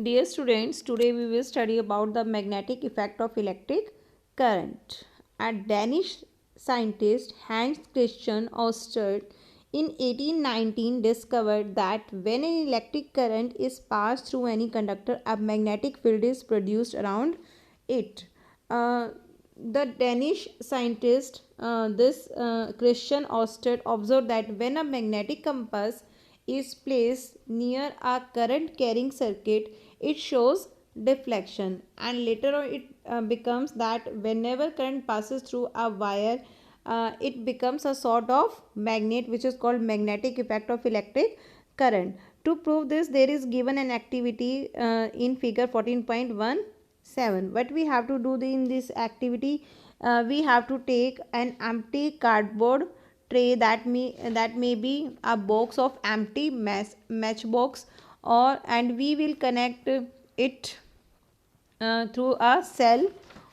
Dear students, today we will study about the magnetic effect of electric current. A Danish scientist Hans Christian Ørsted in 1819 discovered that when an electric current is passed through any conductor, a magnetic field is produced around it. The Danish scientist, Christian Ørsted, observed that when a magnetic compass is placed near a current carrying circuit, it shows deflection, and later on it becomes that whenever current passes through a wire, it becomes a sort of magnet, which is called magnetic effect of electric current. To prove this, there is given an activity in figure 14.17. What we have to do in this activity, we have to take an empty cardboard tray, that may be a box of empty matchbox, and we will connect it through a cell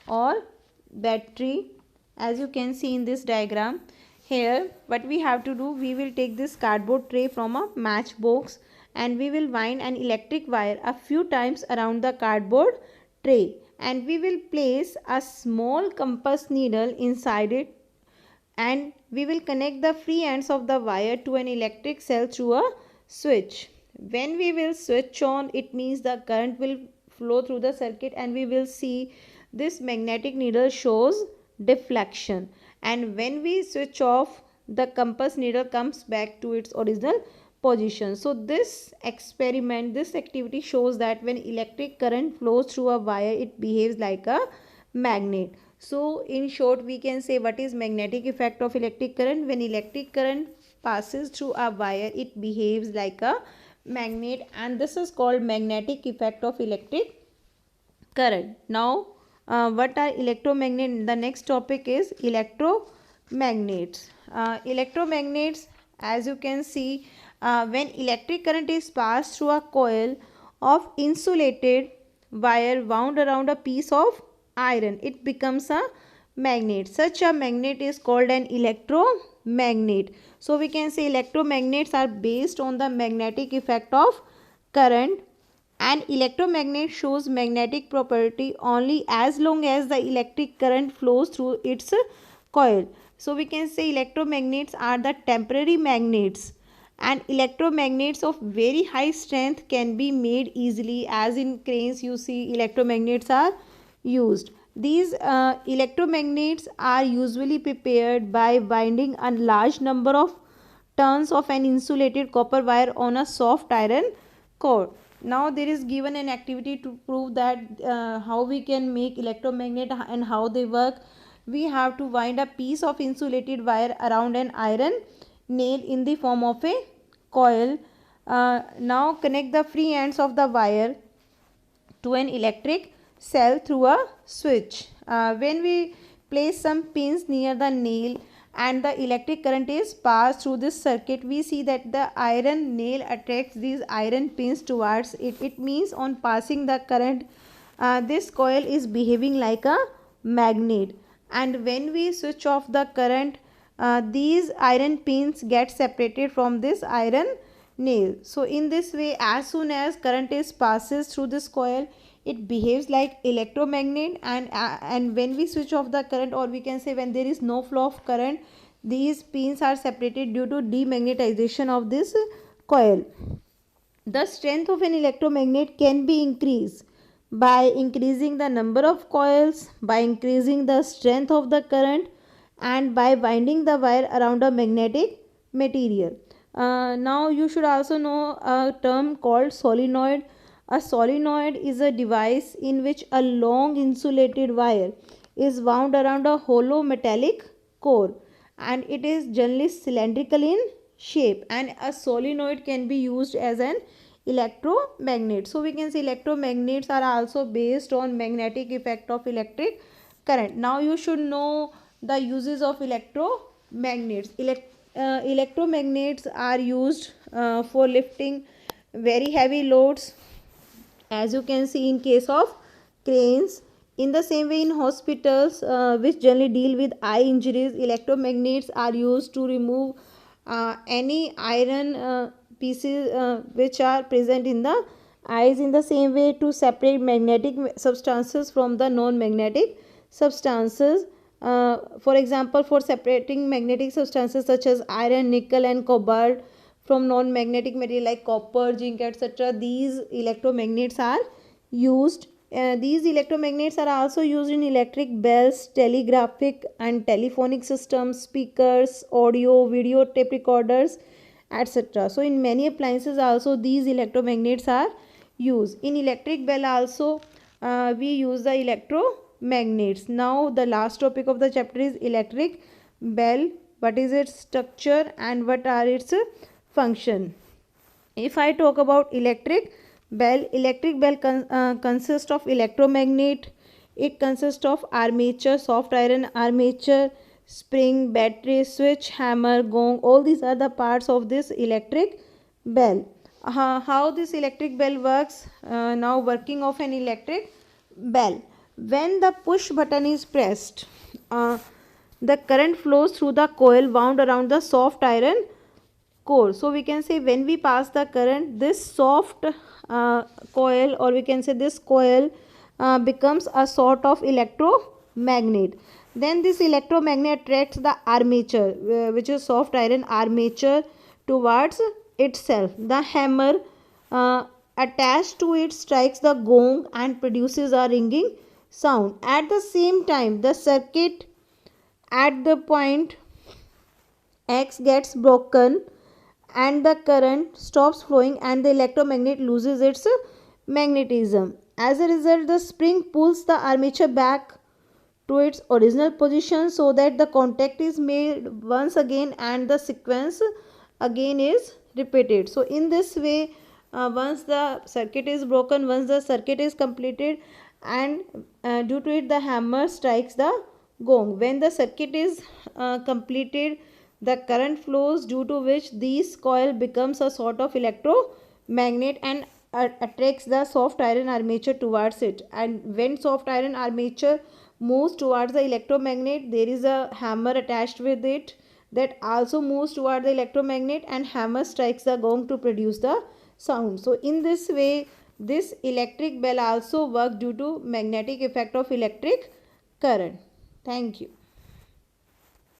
or battery, as you can see in this diagram. Here what we have to do, we will take this cardboard tray from a matchbox, and we will wind an electric wire a few times around the cardboard tray, and we will place a small compass needle inside it, and we will connect the free ends of the wire to an electric cell through a switch. When we will switch on, it means the current will flow through the circuit, and we will see this magnetic needle shows deflection, and when we switch off, the compass needle comes back to its original position. So this experiment, this activity shows that when electric current flows through a wire, it behaves like a magnet. So in short, we can say what is magnetic effect of electric current. When electric current passes through a wire, it behaves like a magnet, and this is called magnetic effect of electric current. Now what are electromagnet? The next topic is electromagnets. Electromagnets, as you can see, when electric current is passed through a coil of insulated wire wound around a piece of iron, it becomes a magnet. Such a magnet is called an electromagnet. So we can say electromagnets are based on the magnetic effect of current. An electromagnet shows magnetic property only as long as the electric current flows through its coil. So we can say electromagnets are the temporary magnets, and electromagnets of very high strength can be made easily, as in cranes you see electromagnets are used. These electromagnets are usually prepared by binding a large number of turns of an insulated copper wire on a soft iron core. Now there is given an activity to prove that how we can make electromagnet and how they work. We have to wind a piece of insulated wire around an iron nail in the form of a coil. Now connect the free ends of the wire to an electric cell through a switch. When we place some pins near the nail and the electric current is passed through this circuit, we see that the iron nail attracts these iron pins towards it. It means on passing the current, this coil is behaving like a magnet, and when we switch off the current, these iron pins get separated from this iron nail. So in this way, as soon as current is passes through this coil, it behaves like electromagnet, and when we switch off the current, or we can say when there is no flow of current, these pins are separated due to demagnetization of this coil. The strength of an electromagnet can be increased by increasing the number of coils, by increasing the strength of the current, and by winding the wire around a magnetic material. Now you should also know a term called solenoid. A solenoid is a device in which a long insulated wire is wound around a hollow metallic core, and it is generally cylindrical in shape, and a solenoid can be used as an electromagnet. So we can say electromagnets are also based on magnetic effect of electric current. Now you should know the uses of electromagnets. Electromagnets are used for lifting very heavy loads, as you can see in case of cranes. In the same way, in hospitals which generally deal with eye injuries, electromagnets are used to remove any iron pieces which are present in the eyes in the same way to separate magnetic substances from the non-magnetic substances. For example, for separating magnetic substances such as iron, nickel and cobalt from non-magnetic material like copper, zinc, etc., these electromagnets are used. These electromagnets are also used in electric bells, telegraphic and telephonic systems, speakers, audio, video, tape recorders, etc. So in many appliances also these electromagnets are used. In electric bell also we use the electromagnets. Now the last topic of the chapter is electric bell. What is its structure and what are its function? If I talk about electric bell consists of electromagnet. It consists of armature, soft iron armature, spring, battery, switch, hammer, gong. All these are the parts of this electric bell. How this electric bell works? Now working of an electric bell. When the push button is pressed, the current flows through the coil wound around the soft iron core. So we can say when we pass the current, this soft coil, or we can say this coil becomes a sort of electromagnet. Then this electromagnet attracts the armature, which is soft iron armature, towards itself. The hammer attached to it strikes the gong and produces a ringing sound. At the same time, the circuit at the point X gets broken and the current stops flowing and the electromagnet loses its magnetism. As a result, the spring pulls the armature back to its original position so that the contact is made once again and the sequence again is repeated. So in this way, once the circuit is broken, once the circuit is completed, and due to it the hammer strikes the gong. When the circuit is completed, the current flows, due to which this coil becomes a sort of electromagnet and attracts the soft iron armature towards it. And when soft iron armature moves towards the electromagnet, there is a hammer attached with it that also moves toward the electromagnet, and hammer strikes the gong to produce the sound. So in this way, this electric bell also works due to magnetic effect of electric current. Thank you.